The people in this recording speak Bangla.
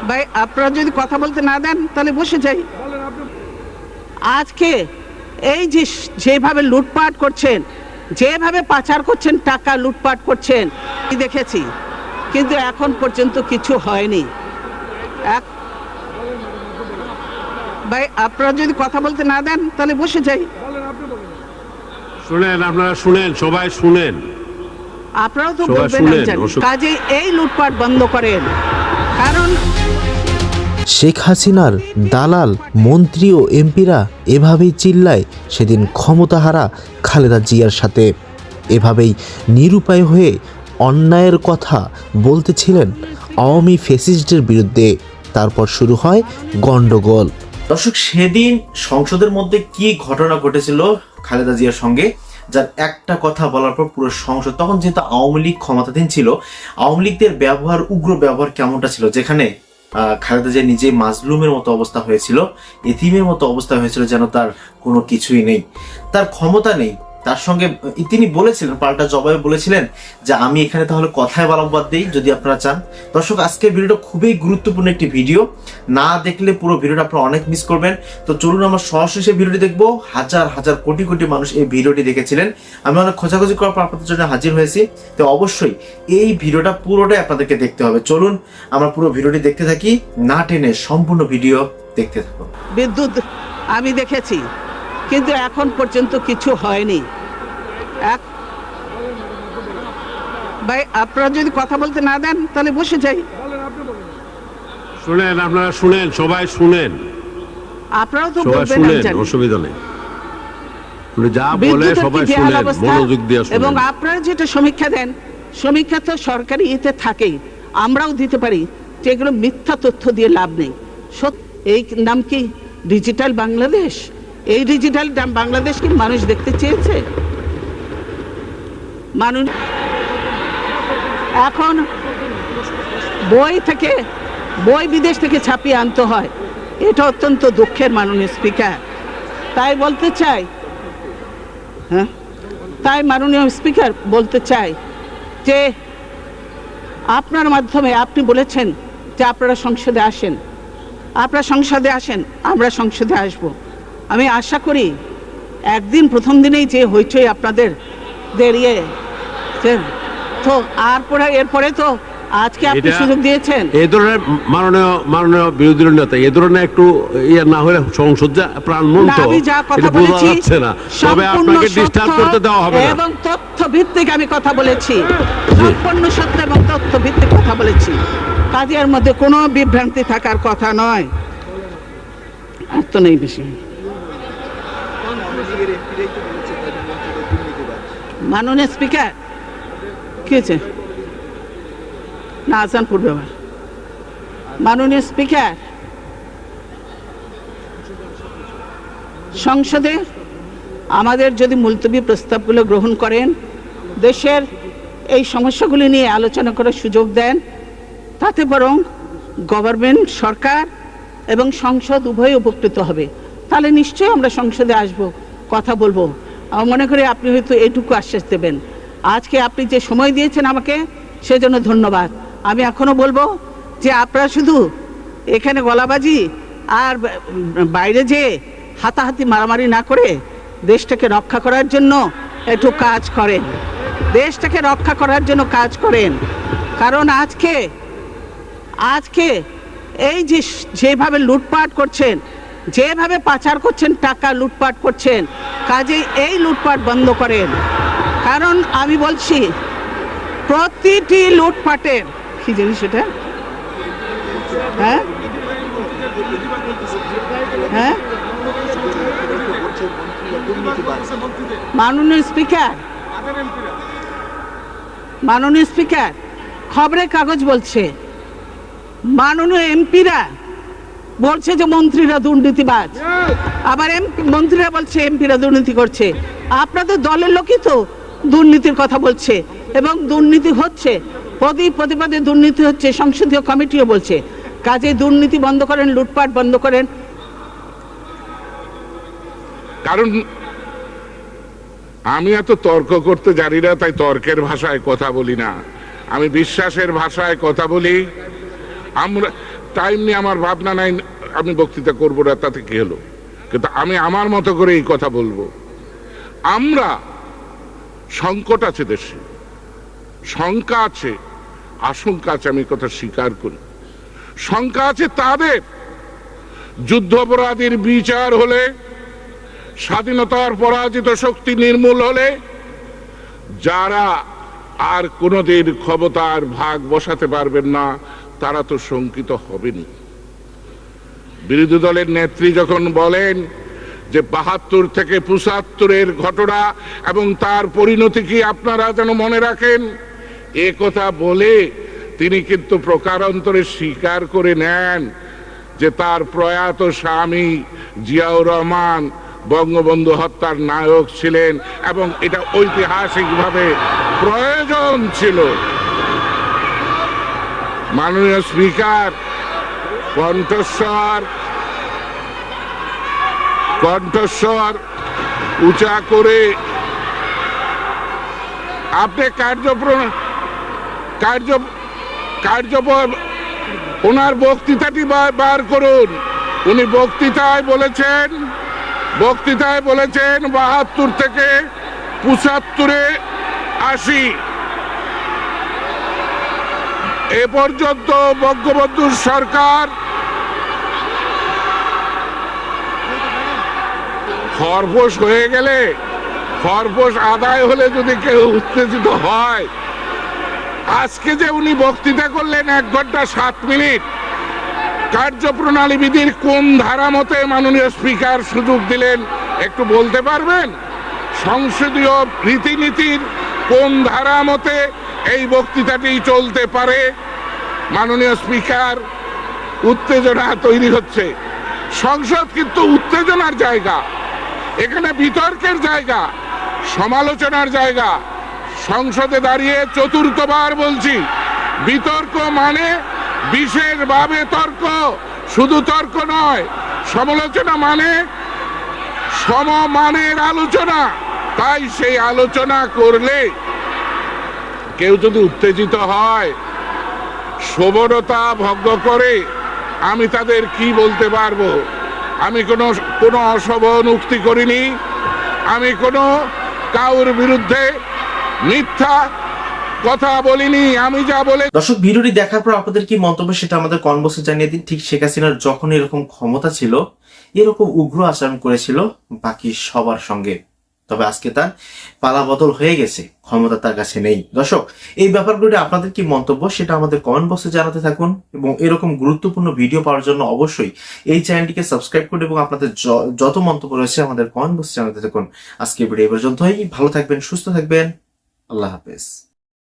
ভাই আপনারা যদি কথা বলতে না দেন তাহলে বসে যাই। আজকে এই যে যেভাবে লুটপাট করছেন, যেভাবে পাচার করছেন, টাকা লুটপাট করছেন দেখেছি, কিন্তু এখন পর্যন্ত কিছু হয়নি। ভাই আপনারা যদি কথা বলতে না দেন তাহলে বসে যাই। শুনেন, আপনারা শুনেন, সবাই শুনেন, আপনারাও তো বলবেন কাজে এই লুটপাট বন্ধ করেন। কারণ শেখ হাসিনার দালাল মন্ত্রী ও এমপিরা এভাবেই চিল্লায় সেদিন ক্ষমতাহারা খালেদা জিয়ার সাথে। এভাবেই নিরুপায় হয়ে অন্যায়ের কথা বলতেছিলেন আওয়ামী ফ্যাসিস্টদের বিরুদ্ধে। তারপর শুরু হয় গন্ডগোল। দর্শক, সেদিন সংসদের মধ্যে কি ঘটনা ঘটেছিল খালেদা জিয়ার সঙ্গে, যার একটা কথা বলার পর পুরো সংসদ, তখন যেহেতু আওয়ামী লীগ ক্ষমতাধীন ছিল, আওয়ামী লীগদের ব্যবহার, উগ্র ব্যবহার কেমনটা ছিল, যেখানে খালেদা জিয়া নিজে মাজলুমের মতো অবস্থা হয়েছিল, এতিমের মতো অবস্থা হয়েছিল, যেন তার কোনো কিছুই নেই, তার ক্ষমতা নেই। তার সঙ্গে তিনি বলেছিলেন, পাল্টা জবাবে বলেছিলেন যে আমি এখানে তাহলে কথায় বাদ দিই যদি আপনারা চান। দর্শক, আজকের ভিডিওটা খুবই গুরুত্বপূর্ণ একটি ভিডিও, না দেখলে পুরো ভিডিওটা আপনারা অনেক মিস করবেন। তো চলুন আমরা সরাসরি সেই ভিডিওটি দেখবো। হাজার হাজার কোটি কোটি মানুষ এই ভিডিওটি দেখেছিলেন, আমি অনেক খোঁজাখুঁজি করার পর আপনাদের জন্য হাজির হয়েছি। তো অবশ্যই এই ভিডিওটা পুরোটাই আপনাদেরকে দেখতে হবে। চলুন আমরা পুরো ভিডিওটি দেখতে থাকি, না টেনে সম্পূর্ণ ভিডিও দেখতে থাকুন। বিদ্যুৎ আমি দেখেছি, কিন্তু এখন পর্যন্ত কিছু হয়নি। ভাই আপনারা যদি কথা বলতে না দেন তাহলে বসে যাই। শুনেন, আপনারা শুনেন, সবাই শুনেন, আপনারাও তো সবাই বলবেন শুনেন, অসুবিধা নেই, যা বলে সবাই শুনেন, মনোযোগ দিয়ে শুনেন। এবং আপনারা যেটা সমীক্ষা দেন, সমীক্ষা তো সরকারি ইতে থাকেই, আমরাও দিতে পারি, যেগুলো মিথ্যা তথ্য দিয়ে লাভ নেই। এই নাম কি ডিজিটাল বাংলাদেশ? এই ডিজিটাল বাংলাদেশ কি মানুষ দেখতে চেয়েছে? মানুষ এখন বই বিদেশ থেকে ছাপিয়ে আনতে হয়, এটা অত্যন্ত দুঃখের, মাননীয় স্পিকার। তাই বলতে চাই, তাই মাননীয় স্পিকার বলতে চাই যে আপনার মাধ্যমে আপনি বলেছেন যে আপনারা সংসদে আসেন, আমরা সংসদে আসব। আমি আশা করি একদিন প্রথম দিনেই যে হইচই আপনাদের দেরিয়ে তো এরপরে তো আজকে আপনি সুযোগ দিয়েছেন। এই ধরনের মাননীয় বিরোধী নেতা এই ধরনের একটু ইয়ে না হলে সংসদ প্রাণবন্ত, আমি যা কথা বলেছি না, তবে আপনাকে ডিস্টার্ব করতে দেওয়া হবে না। এবং তথ্য ভিত্তিক আমি কথা বলেছি, সম্পূর্ণ সত্য এবং তথ্য ভিত্তিক কথা বলেছি। কাজের মধ্যে কোনো বিভ্রান্তি থাকার কথা নয়। আর তো নেই বেশি। মাননীয় স্পিকার কি হয়েছে না, আজান পূর্বে আবার। মাননীয় স্পিকার, সংসদে আমাদের যদি মুলতবি প্রস্তাবগুলো গ্রহণ করেন, দেশের এই সমস্যাগুলি নিয়ে আলোচনা করার সুযোগ দেন, তাতে বরং গভর্নমেন্ট, সরকার এবং সংসদ উভয় উপকৃত হবে। তাহলে নিশ্চয়ই আমরা সংসদে আসব, কথা বলবো। আমি মনে করি আপনি হয়তো এটুকু আশ্বাস দেবেন। আজকে আপনি যে সময় দিয়েছেন আমাকে, সেজন্য ধন্যবাদ। আমি এখনো বলবো যে আপনারা শুধু এখানে গলাবাজি আর বাইরে যে হাতাহাতি মারামারি না করে দেশটাকে রক্ষা করার জন্য একটু কাজ করেন, দেশটাকে রক্ষা করার জন্য কাজ করেন। কারণ আজকে এই যে যেভাবে লুটপাট করছেন, যেভাবে পাচার করছেন, টাকা লুটপাট করছেন, কাজেই এই লুটপাট বন্ধ করেন। কারণ আমি বলছি, প্রতিটি লুটপাটের কি জিনিস এটা, মাননীয় স্পিকার, খবরের কাগজ বলছে, মাননীয় এমপিরা বলছে যে মন্ত্রীরা দুর্নীতিবাজ, আবার মন্ত্রীরা বলছে এমপিরা দুর্নীতি করছে। আপনাদের দলের লোকই তো দুর্নীতির কথা বলছে, এবং দুর্নীতি হচ্ছে, প্রতিপদে দুর্নীতি হচ্ছে, সংসদীয় কমিটিও বলছে। কাজে দুর্নীতি বন্ধ করেন, লুটপাট বন্ধ করেন। কারণ আমি এত তর্ক করতে জানি না, তাই তর্কের ভাষায় কথা বলি না, আমি বিশ্বাসের ভাষায় কথা বলি। টাইম নিয়ে আমার ভাবনা নাই, আমি বক্তৃতা করবো না, তাতে কি হলো? কিন্তু আমি আমার মতো করে এই কথা বলবো। আমরা সংকট আছে দেশে, শঙ্কা আছে, আশঙ্কা আছে, আমি কথা স্বীকার করি। শঙ্কা আছে তাদের যুদ্ধাপরাধীর বিচার হলে, স্বাধীনতার পরাজিত শক্তি নির্মূল হলে যারা আর কোনোদিন ক্ষমতার ভাগ বসাতে পারবেন না তারা তো শঙ্কিত হবেনি। বিরোধী দলের নেত্রী যখন বলেন যে ৭২ থেকে ৭৫-এর ঘটনা এবং তার পরিণতি কি আপনারা যেন মনে রাখেন, এ কথা বলে তিনি কিন্তু প্রকারান্তরে স্বীকার করে নেন যে তার প্রয়াত স্বামী জিয়াউর রহমান বঙ্গবন্ধু হত্যার নায়ক ছিলেন এবং এটা ঐতিহাসিকভাবে প্রয়োজন ছিল। মাননীয় স্পিকার, কণ্ঠস্বর উঁচা করে আপনি ওনার বক্তৃতাটি বার করুন। উনি বক্তৃতায় বলেছেন ৭২ থেকে ৭৫-এ আসি এ পর্যন্ত বঙ্গবন্ধুর সরকার খরপোশ হয়ে গেলে, খরপোশ আদায় হলে যদি কেউ উত্তেজিত হয়, আজকে যে উনি বক্তৃতা করলেন ১ ঘন্টা ৭ মিনিট, কার্যপ্রণালী বিধির কোন ধারা মতে মাননীয় স্পিকার সুযোগ দিলেন একটু বলতে পারবেন? সংসদীয় রীতিনীতির কোন ধারা মতে এই বক্তৃতাটি চলতে পারে? মাননীয় স্পিকার, উত্তেজনা তৈরি হচ্ছে। সংসদ কিন্তু উত্তেজনার জায়গা, এখানে বিতর্কের জায়গা, সমালোচনার জায়গা। সংসদে দাঁড়িয়ে চতুর্থবার বলছি, বিতর্ক মানে বিশেষভাবে তর্ক, শুধু তর্ক নয়, সমালোচনা মানে সমমানের আলোচনা। তাই সেই আলোচনা করলে কেউ যদি উত্তেজিত হয়, শোভনতা ভঙ্গ করে, আমি তাদের কি বলতে পারবো? আমি কোনো অশোভন উক্তি করিনি, আমি কোনো কাউর বিরুদ্ধে মিথ্যা কথা বলিনি, আমি যা বলে। দর্শক, ভিডিওটি দেখার পর আপনাদের কি মন্তব্য সেটা আমাদের কমেন্ট বক্সে জানিয়ে দিন। ঠিক শেখ হাসিনার যখন এরকম ক্ষমতা ছিল, এরকম উগ্র আচরণ করেছিল বাকি সবার সঙ্গে, তবে আজকে তার পালা বদল হয়ে গেছে, ক্ষমতা তার কাছে নেই। দর্শক, এই ব্যাপারগুলো আপনাদের কি মন্তব্য সেটা আমাদের কমেন্ট বক্সে জানাতে থাকুন এবং এরকম গুরুত্বপূর্ণ ভিডিও পাওয়ার জন্য অবশ্যই এই চ্যানেলটিকে সাবস্ক্রাইব করুন এবং আপনাদের যত মন্তব্য রয়েছে আমাদের কমেন্ট বক্সে জানাতে থাকুন। আজকে ভিডিও এই পর্যন্তই। ভালো থাকবেন, সুস্থ থাকবেন, আল্লাহ হাফেজ।